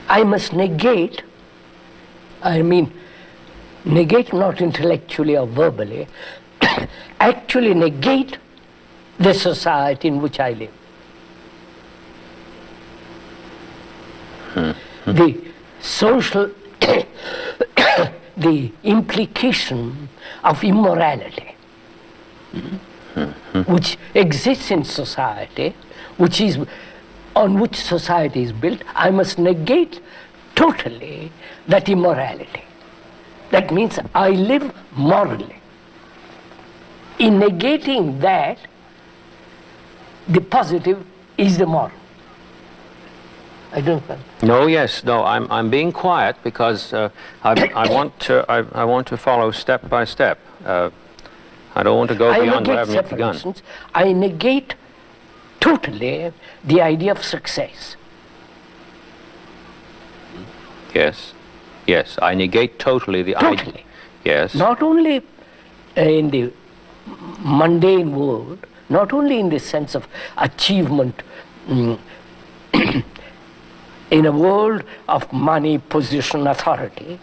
I must negate, I mean, negate not intellectually or verbally, actually negate the society in which I live. The social, the implication of immorality, which exists in society, which is on which society is built, I must negate totally that immorality. That means I live morally. In negating that, the positive is the moral. I don't know. No, yes, no. I'm being quiet because I want to follow step by step. I don't want to go beyond what I've yet begun. I negate totally the idea of success. Yes, yes. I negate totally the idea. Yes. Not only in the mundane world, not only in the sense of achievement. In a world of money, position, authority,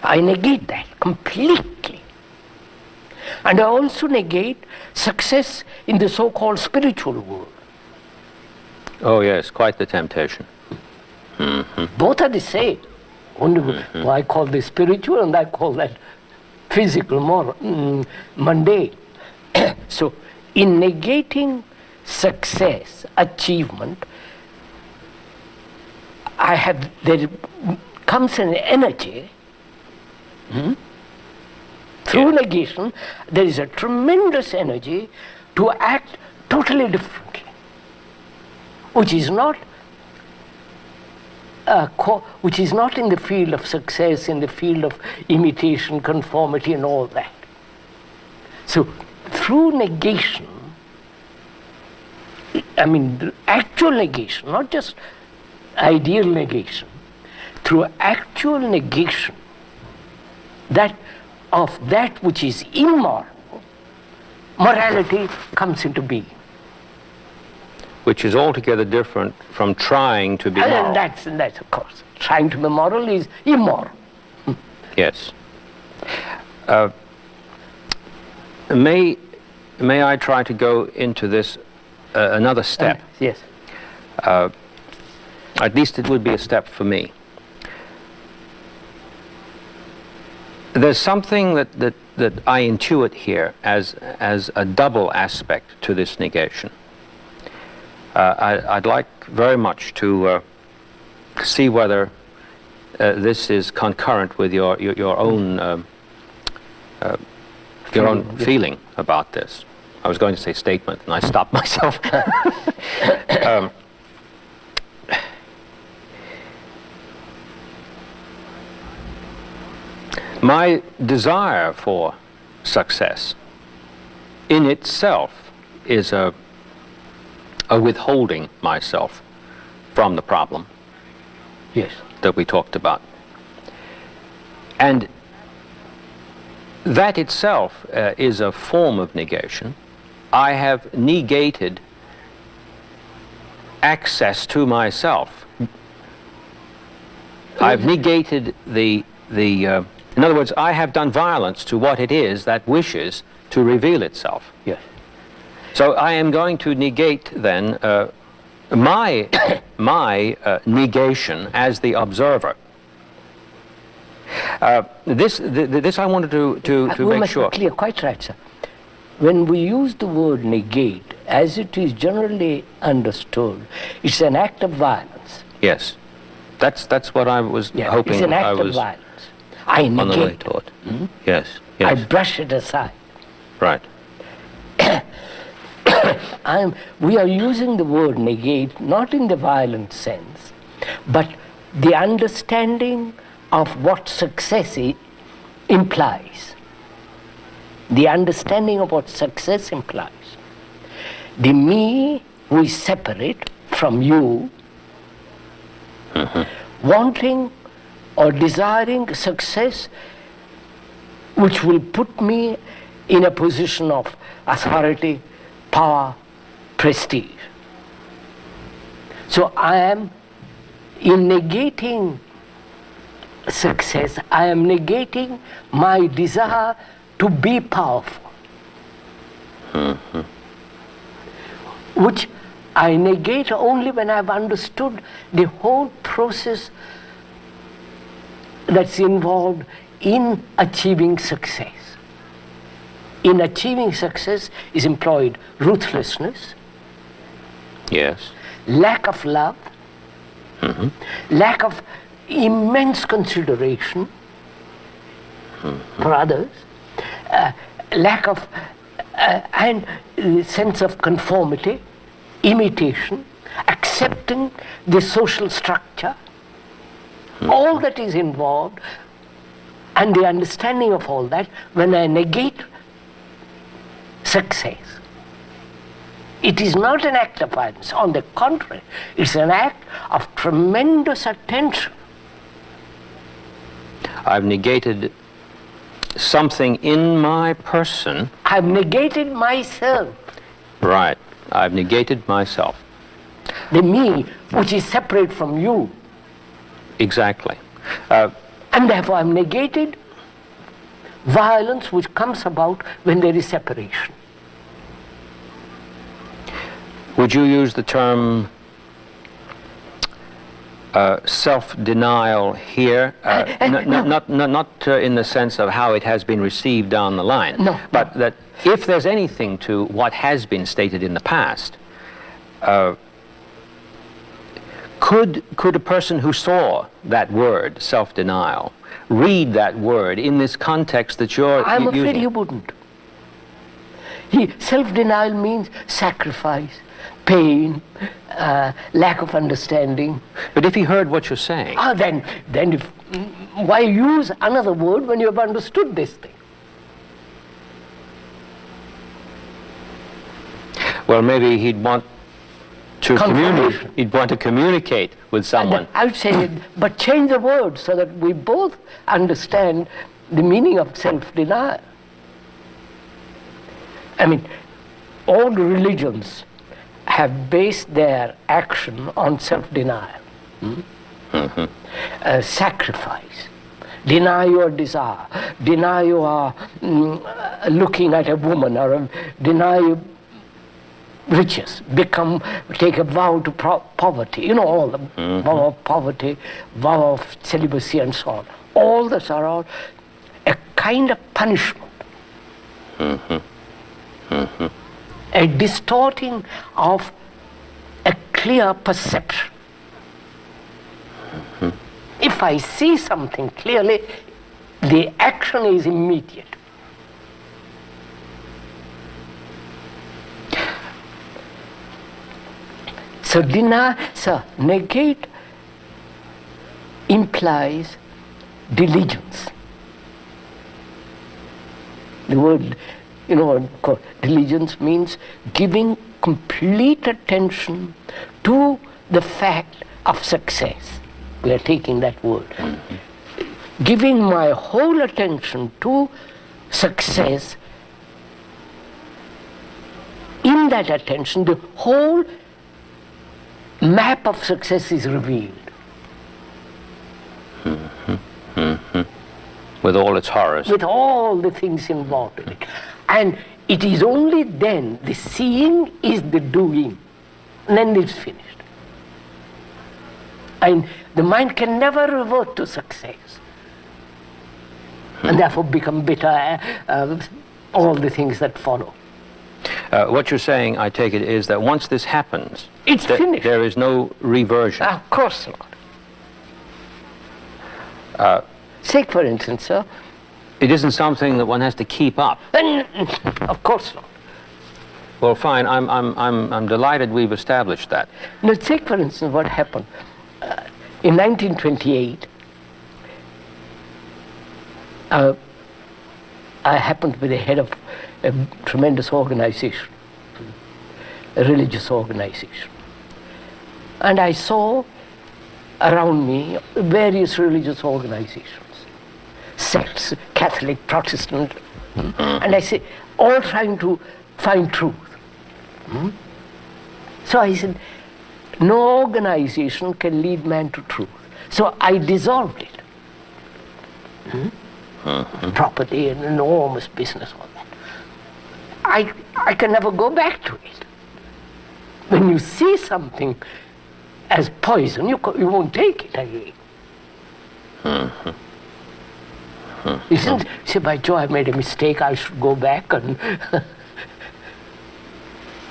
I negate that completely. And I also negate success in the so-called spiritual world. Oh yes, quite the temptation. Both are the same. Only I call this spiritual and I call that physical, more mundane. So in negating success, achievement, there comes an energy, through negation, there is a tremendous energy to act totally differently, which is not in the field of success, in the field of imitation, conformity and all that. So through negation, I mean actual negation, not just ideal negation, through actual negation that which is immoral, morality comes into being. Which is altogether different from trying to be moral. And that's of course. Trying to be moral is immoral. Yes. May I try to go into this another step? Yes. At least it would be a step for me. There's something that I intuit here as a double aspect to this negation. I'd like very much to see whether this is concurrent with your own feeling about this. I was going to say statement, and I stopped myself. My desire for success in itself is a withholding myself from the problem. Yes. That we talked about. And that itself is a form of negation. I have negated access to myself. I've negated in other words, I have done violence to what it is that wishes to reveal itself. Yes. So I am going to negate then my negation as the observer. This I wanted to make sure. Be clear, quite right, sir. When we use the word negate, as it is generally understood, it's an act of violence. Yes, that's what I was hoping. It's an act of violence. I negate. On the way toward. Yes, yes. I brush it aside. Right. We are using the word negate not in the violent sense, but the understanding of what success implies. The understanding of what success implies. The me who is separate from you, wanting or desiring success which will put me in a position of authority, power, prestige. So I am in negating success, I am negating my desire to be powerful, which I negate only when I've understood the whole process that's involved in achieving success. In achieving success is employed ruthlessness, Yes. lack of love, lack of immense consideration for others, lack of and sense of conformity, imitation, accepting the social structure, all that is involved, and the understanding of all that. When I negate success, it is not an act of violence. On the contrary, it's an act of tremendous attention. I've negated something in my person. I've negated myself. Right. I've negated myself. The me, which is separate from you. Exactly. And therefore I've negated violence which comes about when there is separation. Would you use the term self-denial here? Not in the sense of how it has been received down the line, No. but that if there's anything to what has been stated in the past, could a person who saw that word, self-denial, read that word in this context that you're I'm afraid using? he wouldn't. Self-denial means sacrifice, pain, lack of understanding. But if he heard what you're saying, Then why use another word when you have understood this thing? well, maybe he'd want to Confirmation. he'd want to communicate with someone. I would say, but change the word so that we both understand the meaning of self-denial. I mean, all religions have based their action on self-denial. Sacrifice. Deny your desire. Deny your looking at a woman, or deny riches. Take a vow to poverty. You know, all the vow of poverty, vow of celibacy, and so on. All those are all a kind of punishment. A distorting of a clear perception. If I see something clearly, the action is immediate. So negate implies diligence. The word, diligence means giving complete attention to the fact of success. We are taking that word. Giving my whole attention to success. In that attention, the whole map of success is revealed. With all its horrors. With all the things involved in it. And it is only then, the seeing is the doing. And then it's finished. And the mind can never revert to success. And therefore become bitter, all the things that follow. What you're saying, I take it, is that once this happens, it's finished. There is no reversion. Of course not. Take, for instance, sir. It isn't something that one has to keep up. Of course not. Well, fine. I'm delighted we've established that. Now, take, for instance, what happened. In 1928, I happened to be the head of a tremendous organization, a religious organization. And I saw around me various religious organizations, sects, Catholic, Protestant, and I say, all trying to find truth. So I said, No organization can lead man to truth. So I dissolved it. Property, an enormous business, all that. I can never go back to it. When you see something as poison, you won't take it again. You shouldn't say, by Joe, I made a mistake, I should go back and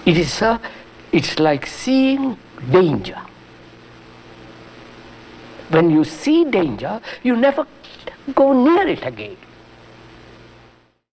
it's like seeing danger. When you see danger, you never go near it again.